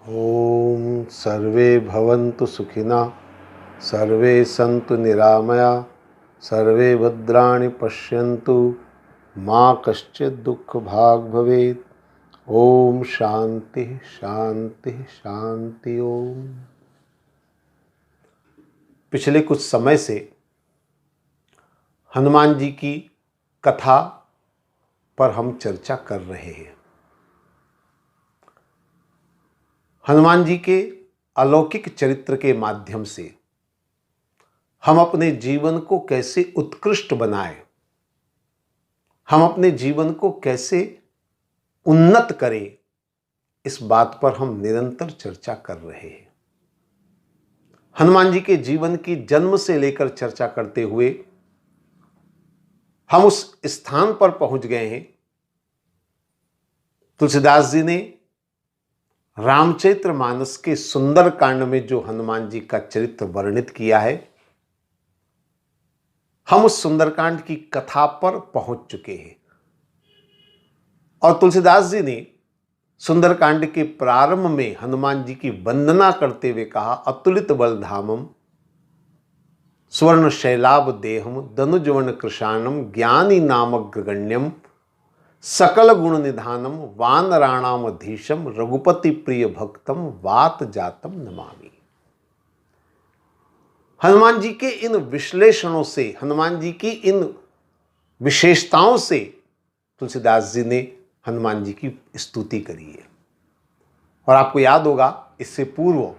ओम सर्वे भवन्तु सुखिनः, सर्वे सन्तु निरामया, सर्वे भद्राणि पश्यन्तु, माँ कश्चित् दुःख भाग् भवेत्। ओम शांति शांति शांति ओम। पिछले कुछ समय से हनुमान जी की कथा पर हम चर्चा कर रहे हैं। हनुमान जी के अलौकिक चरित्र के माध्यम से हम अपने जीवन को कैसे उत्कृष्ट बनाएं, हम अपने जीवन को कैसे उन्नत करें, इस बात पर हम निरंतर चर्चा कर रहे हैं। हनुमान जी के जीवन की जन्म से लेकर चर्चा करते हुए हम उस स्थान पर पहुंच गए हैं। तुलसीदास जी ने रामचरितमानस के सुंदर कांड में जो हनुमान जी का चरित्र वर्णित किया है, हम उस सुंदरकांड की कथा पर पहुंच चुके हैं। और तुलसीदास जी ने सुंदरकांड के प्रारंभ में हनुमान जी की वंदना करते हुए कहा, अतुलित बलधामम स्वर्ण शैलाभ देहम दनुजवन कृशानम ज्ञानी नामग्रगण्यम सकल गुण निधानम वानराणामधीशम रघुपति प्रिय भक्तम वात जातम नमामि। हनुमान जी के इन विश्लेषणों से, हनुमान जी की इन विशेषताओं से तुलसीदास जी ने हनुमान जी की स्तुति करी है। और आपको याद होगा, इससे पूर्व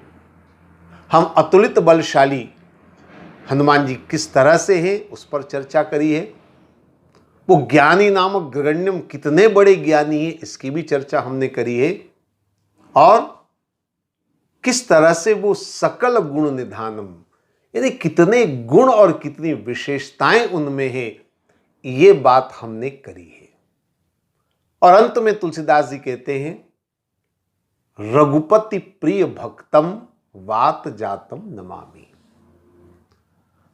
हम अतुलित बलशाली हनुमान जी किस तरह से हैं उस पर चर्चा करी है। वो ज्ञानी नामक गगण्यम, कितने बड़े ज्ञानी हैं, इसकी भी चर्चा हमने करी है। और किस तरह से वो सकल गुण निधानम, यानी कितने गुण और कितनी विशेषताएं उनमें हैं, ये बात हमने करी है। और अंत में तुलसीदास जी कहते हैं, रघुपति प्रिय भक्तम वात जातम नमामि।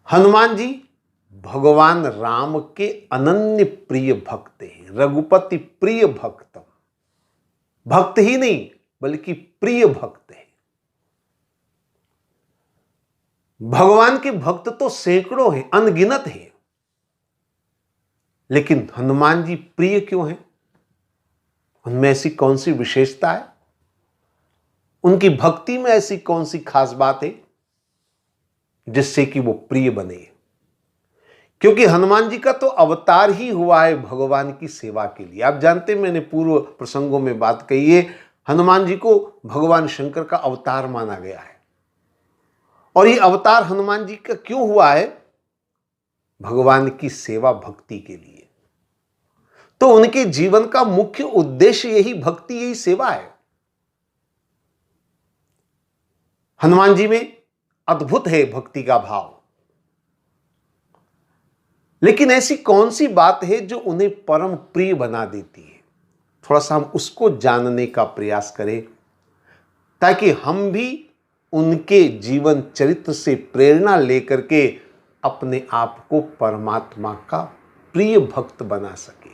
हनुमान जी भगवान राम के अनन्य प्रिय भक्त हैं। रघुपति प्रिय भक्तम, भक्त ही नहीं बल्कि प्रिय भक्त है। भगवान के भक्त तो सैकड़ों हैं, अनगिनत हैं, लेकिन हनुमान जी प्रिय क्यों हैं? उनमें ऐसी कौन सी विशेषता है? उनकी भक्ति में ऐसी कौन सी खास बात है जिससे कि वो प्रिय बने? क्योंकि हनुमान जी का तो अवतार ही हुआ है भगवान की सेवा के लिए। आप जानते हैं, मैंने पूर्व प्रसंगों में बात कही है, हनुमान जी को भगवान शंकर का अवतार माना गया है। और ये अवतार हनुमान जी का क्यों हुआ है? भगवान की सेवा भक्ति के लिए। तो उनके जीवन का मुख्य उद्देश्य यही भक्ति, यही सेवा है। हनुमान जी में अद्भुत है भक्ति का भाव। लेकिन ऐसी कौन सी बात है जो उन्हें परम प्रिय बना देती है? थोड़ा सा हम उसको जानने का प्रयास करें, ताकि हम भी उनके जीवन चरित्र से प्रेरणा लेकर के अपने आप को परमात्मा का प्रिय भक्त बना सके।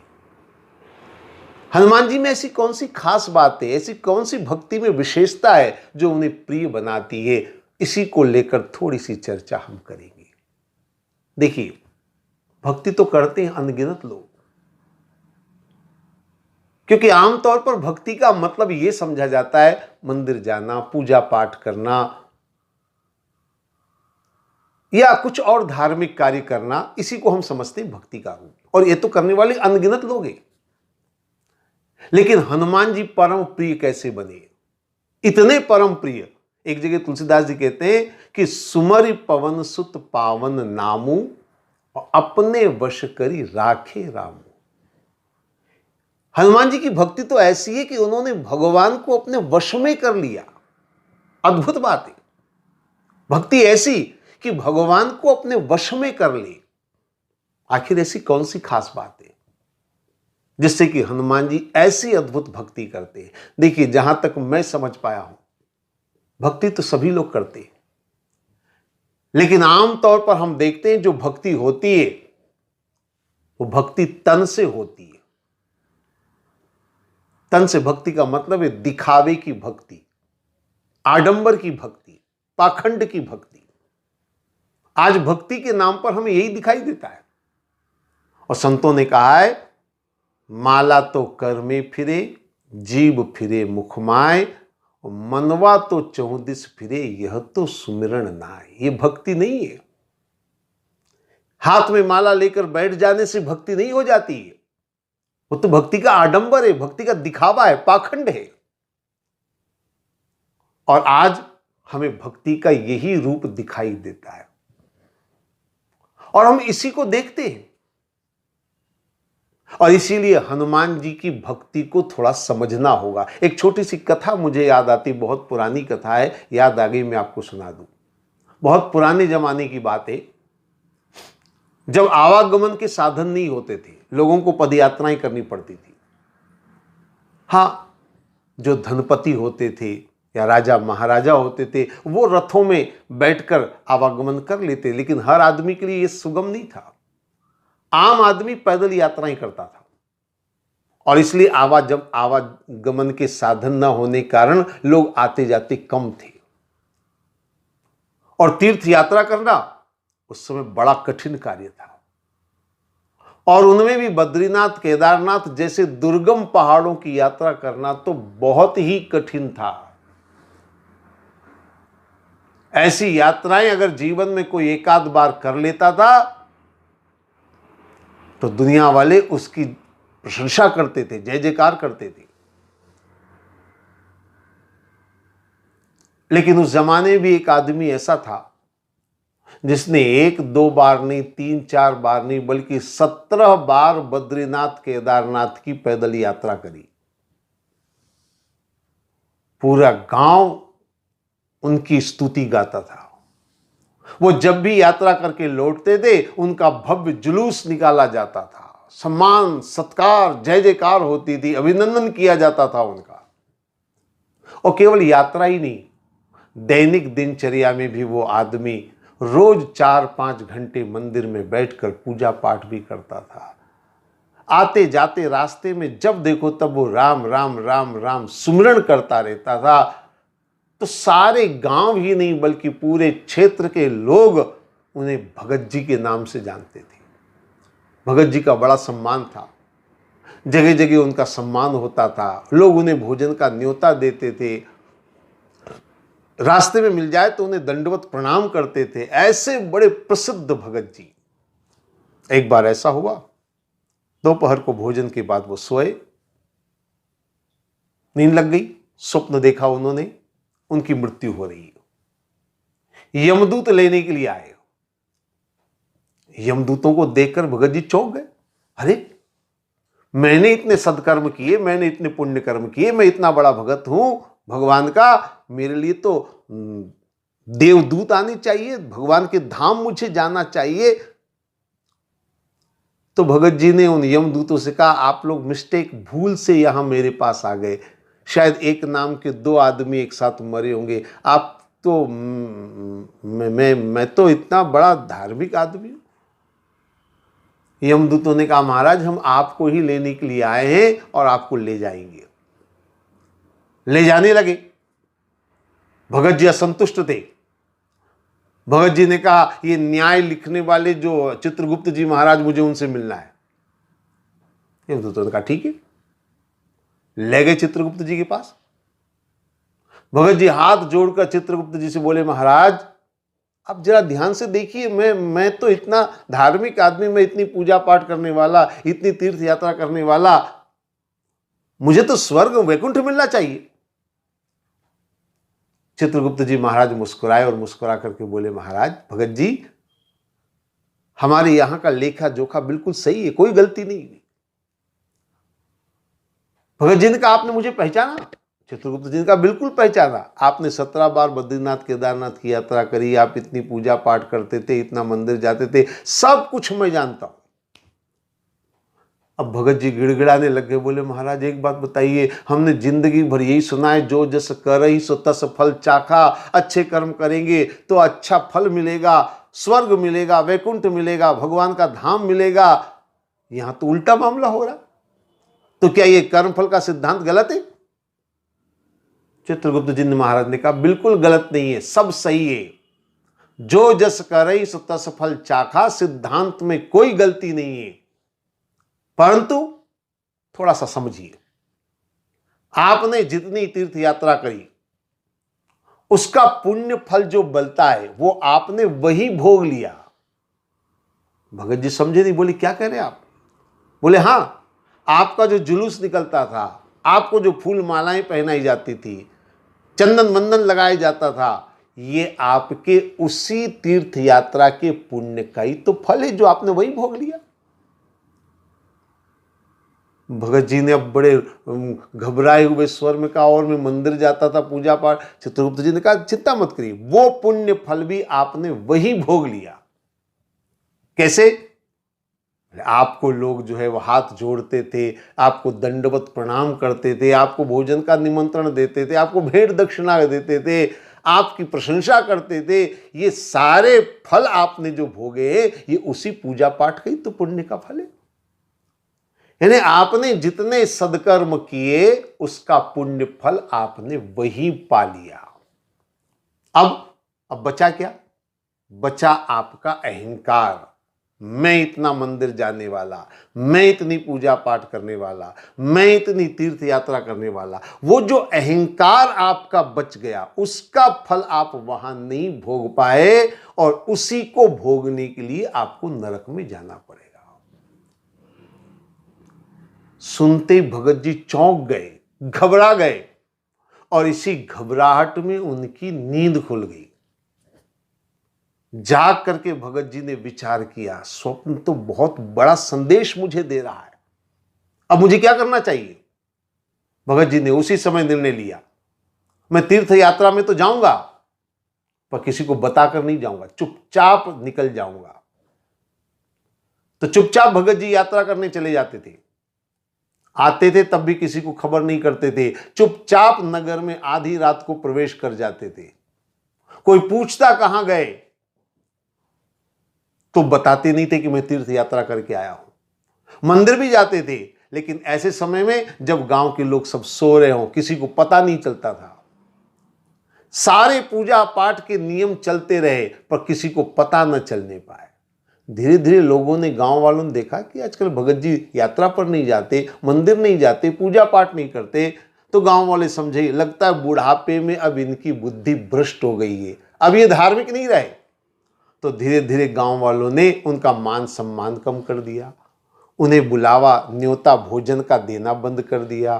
हनुमान जी में ऐसी कौन सी खास बात है, ऐसी कौन सी भक्ति में विशेषता है जो उन्हें प्रिय बनाती है? इसी को लेकर थोड़ी सी चर्चा हम करेंगे। देखिए, भक्ति तो करते हैं अनगिनत लोग, क्योंकि आमतौर पर भक्ति का मतलब यह समझा जाता है मंदिर जाना, पूजा पाठ करना या कुछ और धार्मिक कार्य करना, इसी को हम समझते हैं भक्ति का रूप। और ये तो करने वाले अनगिनत लोग हैं। लेकिन हनुमान जी परम प्रिय कैसे बने? इतने परम प्रिय, एक जगह तुलसीदास जी कहते हैं कि सुमरि पवन सुत पावन नामू और अपने वश करी राखे रामू। हनुमान जी की भक्ति तो ऐसी है कि उन्होंने भगवान को अपने वश में कर लिया। अद्भुत बात है, भक्ति ऐसी कि भगवान को अपने वश में कर ले। आखिर ऐसी कौन सी खास बात है जिससे कि हनुमान जी ऐसी अद्भुत भक्ति करते हैं? देखिए, जहां तक मैं समझ पाया हूं, भक्ति तो सभी लोग करते हैं, लेकिन आमतौर पर हम देखते हैं जो भक्ति होती है वो भक्ति तन से होती है। तन से भक्ति का मतलब है दिखावे की भक्ति। आडंबर की भक्ति, पाखंड की भक्ति। आज भक्ति के नाम पर हमें यही दिखाई देता है। और संतों ने कहा है, माला तो कर में फिरे, जीव फिरे मुखमाय, मनवा तो चौदिस फिरे, यह तो सुमिरन नाय। ये भक्ति नहीं है। हाथ में माला लेकर बैठ जाने से भक्ति नहीं हो जाती है। वो तो भक्ति का आडंबर है, भक्ति का दिखावा है, पाखंड है। और आज हमें भक्ति का यही रूप दिखाई देता है और हम इसी को देखते हैं। और इसीलिए हनुमान जी की भक्ति को थोड़ा समझना होगा। एक छोटी सी कथा मुझे याद आती, बहुत पुरानी कथा है, याद आ गई, मैं आपको सुना दूं। बहुत पुराने जमाने की बात है, जब आवागमन के साधन नहीं होते थे, लोगों को पदयात्राएं करनी पड़ती थी। हां, जो धनपति होते थे या राजा महाराजा होते थे, वो रथों में बैठकर आवागमन कर लेते, लेकिन हर आदमी के लिए यह सुगम नहीं था। आम आदमी पैदल यात्राएं करता था और इसलिए आवागमन के साधन न होने कारण लोग आते जाते कम थे। और तीर्थ यात्रा करना उस समय बड़ा कठिन कार्य था। और उनमें भी बद्रीनाथ, केदारनाथ जैसे दुर्गम पहाड़ों की यात्रा करना तो बहुत ही कठिन था। ऐसी यात्राएं अगर जीवन में कोई एक आध बार कर लेता था तो दुनिया वाले उसकी प्रशंसा करते थे, जय जयकार करते थे। लेकिन उस जमाने भी एक आदमी ऐसा था जिसने एक दो बार नहीं, तीन चार बार नहीं, बल्कि 17 बार बद्रीनाथ केदारनाथ की पैदल यात्रा करी। पूरा गांव उनकी स्तुति गाता था। वो जब भी यात्रा करके लौटते थे, उनका भव्य जुलूस निकाला जाता था, सम्मान सत्कार जय जयकार होती थी, अभिनंदन किया जाता था उनका। और केवल यात्रा ही नहीं, दैनिक दिनचर्या में भी वो आदमी रोज 4-5 घंटे मंदिर में बैठकर पूजा पाठ भी करता था। आते जाते रास्ते में जब देखो तब वो राम राम राम राम सुमिरन करता रहता था। तो सारे गांव ही नहीं बल्कि पूरे क्षेत्र के लोग उन्हें भगत जी के नाम से जानते थे। भगत जी का बड़ा सम्मान था, जगह जगह उनका सम्मान होता था, लोग उन्हें भोजन का न्योता देते थे, रास्ते में मिल जाए तो उन्हें दंडवत प्रणाम करते थे। ऐसे बड़े प्रसिद्ध भगत जी। एक बार ऐसा हुआ, दोपहर को भोजन के बाद वो सोए, नींद लग गई, स्वप्न देखा उन्होंने, उनकी मृत्यु हो रही है। यमदूत लेने के लिए आए। यमदूतों को देखकर भगत जी चौंक गए। अरे, मैंने इतने सत्कर्म किए, मैंने इतने पुण्य कर्म किए, मैं इतना बड़ा भगत हूं भगवान का, मेरे लिए तो देवदूत आने चाहिए, भगवान के धाम मुझे जाना चाहिए। तो भगत जी ने उन यमदूतों से कहा, आप लोग मिस्टेक, भूल से यहां मेरे पास आ गए। शायद एक नाम के 2 आदमी एक साथ मरे होंगे। आप तो मैं तो इतना बड़ा धार्मिक आदमी हूं। यमदूतों ने कहा, महाराज हम आपको ही लेने के लिए आए हैं और आपको ले जाएंगे। ले जाने लगे। भगत जी असंतुष्ट थे। भगत जी ने कहा, ये न्याय लिखने वाले जो चित्रगुप्त जी महाराज, मुझे उनसे मिलना है। यमदूतों ने कहा ठीक है। ले गए चित्रगुप्त जी के पास। भगत जी हाथ जोड़कर चित्रगुप्त जी से बोले, महाराज आप जरा ध्यान से देखिए, मैं तो इतना धार्मिक आदमी, मैं इतनी पूजा पाठ करने वाला, इतनी तीर्थ यात्रा करने वाला, मुझे तो स्वर्ग वैकुंठ मिलना चाहिए। चित्रगुप्त जी महाराज मुस्कुराए और मुस्कुरा करके बोले, महाराज भगत जी, हमारे यहां का लेखा जोखा बिल्कुल सही है, कोई गलती नहीं। भगत जी ने कहा, आपने मुझे पहचाना? चित्रगुप्त जी ने कहा, बिल्कुल पहचाना। आपने 17 बार बद्रीनाथ केदारनाथ की यात्रा करी, आप इतनी पूजा पाठ करते थे, इतना मंदिर जाते थे, सब कुछ मैं जानता हूं। अब भगत जी गिड़गिड़ाने लग गए, बोले, महाराज एक बात बताइए, हमने जिंदगी भर यही सुना है, जो जस करहि सो तस फल चाखा। अच्छे कर्म करेंगे तो अच्छा फल मिलेगा, स्वर्ग मिलेगा, वैकुंठ मिलेगा, भगवान का धाम मिलेगा। यहां तो उल्टा मामला हो रहा। तो क्या ये कर्म फल का सिद्धांत गलत है? चित्रगुप्त जी ने महाराज ने कहा बिल्कुल गलत नहीं है, सब सही है। जो जस करई सो तस फल चाखा, सिद्धांत में कोई गलती नहीं है। परंतु थोड़ा सा समझिए, आपने जितनी तीर्थ यात्रा करी उसका पुण्य फल जो बलता है वो आपने वही भोग लिया। भगत जी समझे नहीं, बोले क्या कह रहे हैं आप? बोले हां, आपका जो जुलूस निकलता था, आपको जो फूल मालाएं पहनाई जाती थी, चंदन वंदन लगाया जाता था, ये आपके उसी तीर्थ यात्रा के पुण्य का ही तो फल है जो आपने वही भोग लिया। भगत जी ने अब बड़े घबराए हुए स्वर में कहा, और मैं मंदिर जाता था पूजा पाठ। चित्रगुप्त जी ने कहा चिंता मत करिए, वो पुण्य फल भी आपने वही भोग लिया। कैसे? आपको लोग जो है वो हाथ जोड़ते थे, आपको दंडवत प्रणाम करते थे, आपको भोजन का निमंत्रण देते थे, आपको भेंट दक्षिणा देते थे, आपकी प्रशंसा करते थे। ये सारे फल आपने जो भोगे ये उसी पूजा पाठ का ही तो पुण्य का फल है। यानी आपने जितने सदकर्म किए उसका पुण्य फल आपने वही पा लिया। अब बचा क्या? बचा आपका अहंकार। मैं इतना मंदिर जाने वाला, मैं इतनी पूजा पाठ करने वाला, मैं इतनी तीर्थ यात्रा करने वाला, वो जो अहंकार आपका बच गया उसका फल आप वहां नहीं भोग पाए, और उसी को भोगने के लिए आपको नरक में जाना पड़ेगा। सुनते ही भगत जी चौंक गए, घबरा गए, और इसी घबराहट में उनकी नींद खुल गई। जाग करके भगत जी ने विचार किया, स्वप्न तो बहुत बड़ा संदेश मुझे दे रहा है, अब मुझे क्या करना चाहिए? भगत जी ने उसी समय निर्णय लिया, मैं तीर्थ यात्रा में तो जाऊंगा पर किसी को बताकर नहीं जाऊंगा, चुपचाप निकल जाऊंगा। तो चुपचाप भगत जी यात्रा करने चले जाते थे, आते थे तब भी किसी को खबर नहीं करते थे, चुपचाप नगर में आधी रात को प्रवेश कर जाते थे। कोई पूछता कहां गए तो बताते नहीं थे कि मैं तीर्थ यात्रा करके आया हूं। मंदिर भी जाते थे लेकिन ऐसे समय में जब गांव के लोग सब सो रहे हों, किसी को पता नहीं चलता था। सारे पूजा पाठ के नियम चलते रहे पर किसी को पता न चलने पाए। धीरे धीरे लोगों ने, गांव वालों ने देखा कि आजकल भगत जी यात्रा पर नहीं जाते, मंदिर नहीं जाते, पूजा पाठ नहीं करते। तो गांव वाले समझे लगता है बुढ़ापे में अब इनकी बुद्धि भ्रष्ट हो गई है, अब ये धार्मिक नहीं रहे। तो धीरे धीरे गांव वालों ने उनका मान सम्मान कम कर दिया, उन्हें बुलावा न्योता भोजन का देना बंद कर दिया।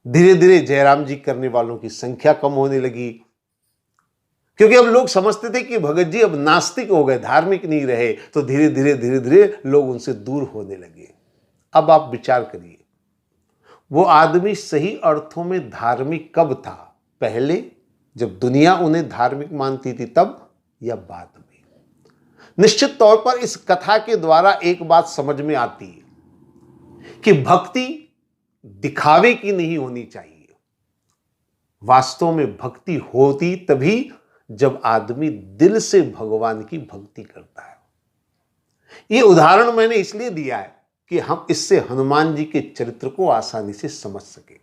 धीरे धीरे जयराम जी करने वालों की संख्या कम होने लगी, क्योंकि अब लोग समझते थे कि भगत जी अब नास्तिक हो गए, धार्मिक नहीं रहे। तो धीरे धीरे लोग उनसे दूर होने लगे। अब आप विचार करिए, वो आदमी सही अर्थों में धार्मिक कब था? पहले जब दुनिया उन्हें धार्मिक मानती थी तब, या बाद में? निश्चित तौर पर इस कथा के द्वारा एक बात समझ में आती है कि भक्ति दिखावे की नहीं होनी चाहिए। वास्तव में भक्ति होती तभी जब आदमी दिल से भगवान की भक्ति करता है। यह उदाहरण मैंने इसलिए दिया है कि हम इससे हनुमान जी के चरित्र को आसानी से समझ सके।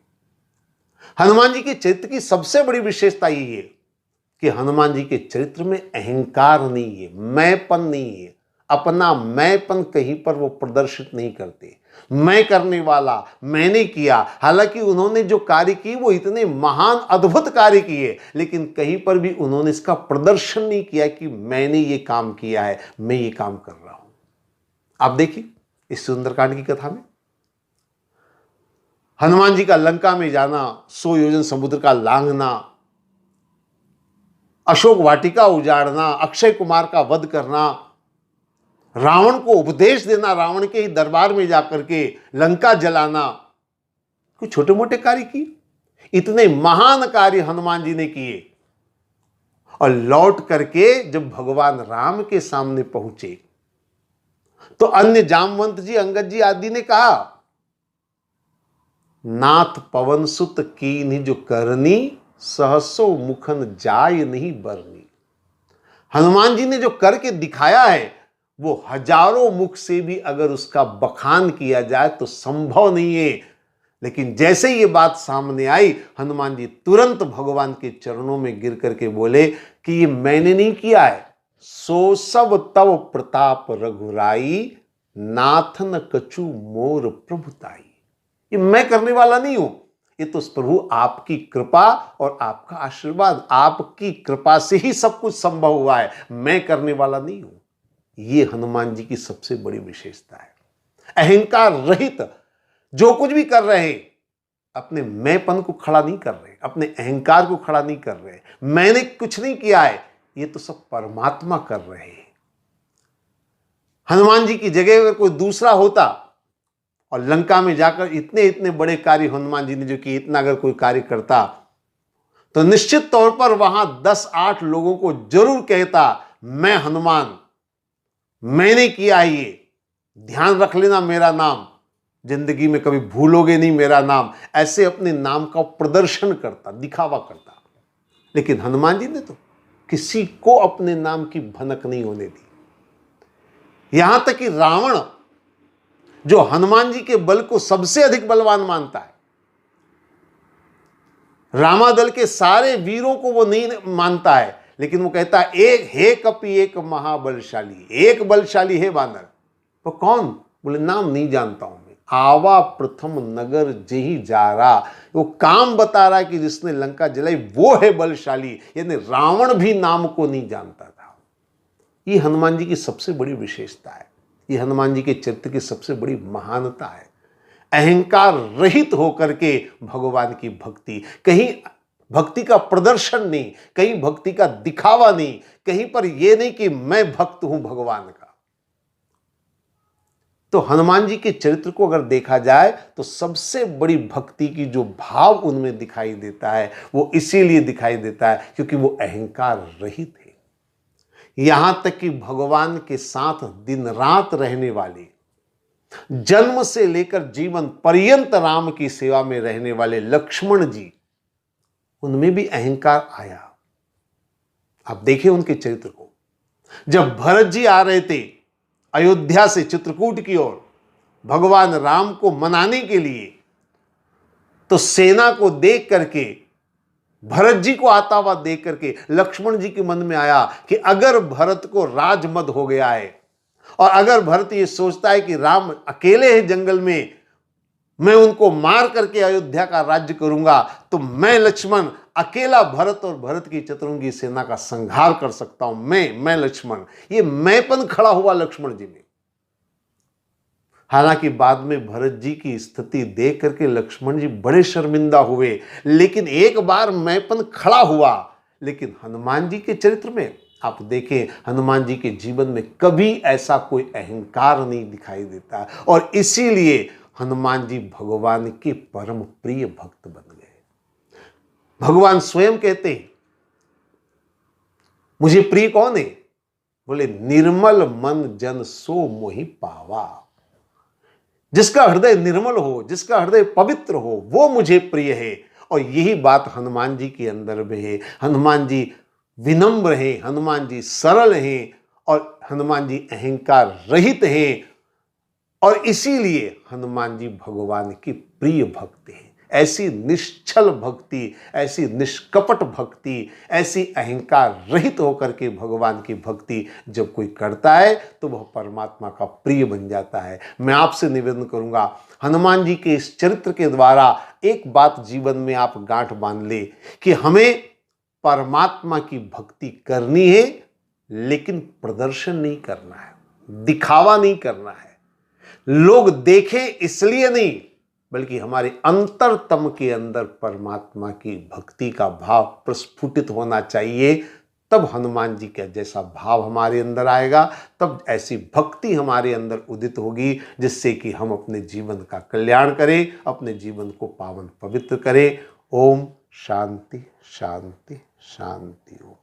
हनुमान जी के चरित्र की सबसे बड़ी विशेषता यही है कि हनुमान जी के चरित्र में अहंकार नहीं है, मैंपन नहीं है। अपना मैंपन कहीं पर वो प्रदर्शित नहीं करते। मैं करने वाला, मैंने किया। हालांकि उन्होंने जो कार्य किए वो इतने महान अद्भुत कार्य किए, लेकिन कहीं पर भी उन्होंने इसका प्रदर्शन नहीं किया कि मैंने ये काम किया है, मैं ये काम कर रहा हूं। आप देखिए इस सुंदरकांड की कथा में हनुमान जी का लंका में जाना, 100 योजन समुद्र का लांघना, अशोक वाटिका उजाड़ना, अक्षय कुमार का वध करना, रावण को उपदेश देना, रावण के ही दरबार में जाकर के लंका जलाना, कुछ छोटे मोटे कार्य किए? इतने महान कार्य हनुमान जी ने किए। और लौट करके जब भगवान राम के सामने पहुंचे तो अन्य जामवंत जी, अंगद जी आदि ने कहा, नाथ पवन सुत कीन्ही जो करनी, सहसो मुखन जाय नहीं बरनी। हनुमान जी ने जो करके दिखाया है वो हजारों मुख से भी अगर उसका बखान किया जाए तो संभव नहीं है। लेकिन जैसे ये बात सामने आई, हनुमान जी तुरंत भगवान के चरणों में गिर करके बोले कि ये मैंने नहीं किया है, सो सब तव प्रताप रघुराई, नाथन कछु मोर प्रभुताई। ये मैं करने वाला नहीं हूं, ये तो प्रभु आपकी कृपा और आपका आशीर्वाद, आपकी कृपा से ही सब कुछ संभव हुआ है, मैं करने वाला नहीं हूं। ये हनुमान जी की सबसे बड़ी विशेषता है। अहंकार रहित जो कुछ भी कर रहे हैं, अपने मैंपन को खड़ा नहीं कर रहे, अपने अहंकार को खड़ा नहीं कर रहे, मैंने कुछ नहीं किया है, ये तो सब परमात्मा कर रहे हैं। हनुमान जी की जगह अगर कोई दूसरा होता और लंका में जाकर इतने इतने बड़े कार्य हनुमान जी ने जो किए, इतना अगर कोई कार्य करता तो निश्चित तौर पर वहां 10-8 लोगों को जरूर कहता, मैं हनुमान, मैंने किया है, ये ध्यान रख लेना, मेरा नाम जिंदगी में कभी भूलोगे नहीं, मेरा नाम, ऐसे अपने नाम का प्रदर्शन करता, दिखावा करता। लेकिन हनुमान जी ने तो किसी को अपने नाम की भनक नहीं होने दी। यहां तक कि रावण, जो हनुमान जी के बल को सबसे अधिक बलवान मानता है, रामादल के सारे वीरों को वो नहीं मानता है, लेकिन वो कहता है एक हे कपि एक महाबलशाली, एक बलशाली है वानर। वो कौन? बोले नाम नहीं जानता हूं मैं, आवा प्रथम नगर जेही जा रहा। वो काम बता रहा है कि जिसने लंका जलाई वो है बलशाली, यानी रावण भी नाम को नहीं जानता था। ये हनुमान जी की सबसे बड़ी विशेषता है, ये हनुमान जी के चरित्र की सबसे बड़ी महानता है। अहंकार रहित होकर के भगवान की भक्ति, कहीं भक्ति का प्रदर्शन नहीं, कहीं भक्ति का दिखावा नहीं, कहीं पर यह नहीं कि मैं भक्त हूं भगवान का। तो हनुमान जी के चरित्र को अगर देखा जाए तो सबसे बड़ी भक्ति की जो भाव उनमें दिखाई देता है, वो इसीलिए दिखाई देता है क्योंकि वो अहंकार रहित है। यहां तक कि भगवान के साथ दिन रात रहने वाले, जन्म से लेकर जीवन पर्यंत राम की सेवा में रहने वाले लक्ष्मण जी, उनमें भी अहंकार आया। आप देखिए उनके चरित्र को। जब भरत जी आ रहे थे अयोध्या से चित्रकूट की ओर भगवान राम को मनाने के लिए, तो सेना को देख करके, भरत जी को आता हुआ देख करके लक्ष्मण जी के मन में आया कि अगर भरत को राजमद हो गया है और अगर भरत ये सोचता है कि राम अकेले हैं जंगल में, मैं उनको मार करके अयोध्या का राज्य करूंगा, तो मैं लक्ष्मण अकेला भरत और भरत की चतुरंगी सेना का संहार कर सकता हूं। मैं लक्ष्मण, ये मैंपन खड़ा हुआ लक्ष्मण जी में। हालांकि बाद में भरत जी की स्थिति देख करके लक्ष्मण जी बड़े शर्मिंदा हुए, लेकिन एक बार मैंपन खड़ा हुआ। लेकिन हनुमान जी के चरित्र में आप देखें, हनुमान जी के जीवन में कभी ऐसा कोई अहंकार नहीं दिखाई देता, और इसीलिए हनुमान जी भगवान के परम प्रिय भक्त बन गए। भगवान स्वयं कहते हैं, मुझे प्रिय कौन है? बोले निर्मल मन जन सो मोहि पावा। जिसका हृदय निर्मल हो, जिसका हृदय पवित्र हो, वो मुझे प्रिय है। और यही बात हनुमान जी के अंदर में है। हनुमान जी विनम्र हैं, हनुमान जी सरल हैं, और हनुमान जी अहंकार रहित हैं, और इसीलिए हनुमान जी भगवान की प्रिय भक्त हैं। ऐसी निश्चल भक्ति, ऐसी निष्कपट भक्ति, ऐसी अहंकार रहित होकर के भगवान की भक्ति जब कोई करता है तो वह परमात्मा का प्रिय बन जाता है। मैं आपसे निवेदन करूंगा, हनुमान जी के इस चरित्र के द्वारा एक बात जीवन में आप गांठ बांध ले कि हमें परमात्मा की भक्ति करनी है, लेकिन प्रदर्शन नहीं करना है, दिखावा नहीं करना है, लोग देखें इसलिए नहीं, बल्कि हमारे अंतरतम के अंदर परमात्मा की भक्ति का भाव प्रस्फुटित होना चाहिए। तब हनुमान जी का जैसा भाव हमारे अंदर आएगा, तब ऐसी भक्ति हमारे अंदर उदित होगी जिससे कि हम अपने जीवन का कल्याण करें, अपने जीवन को पावन पवित्र करें। ओम शांति शांति शांति। ओम।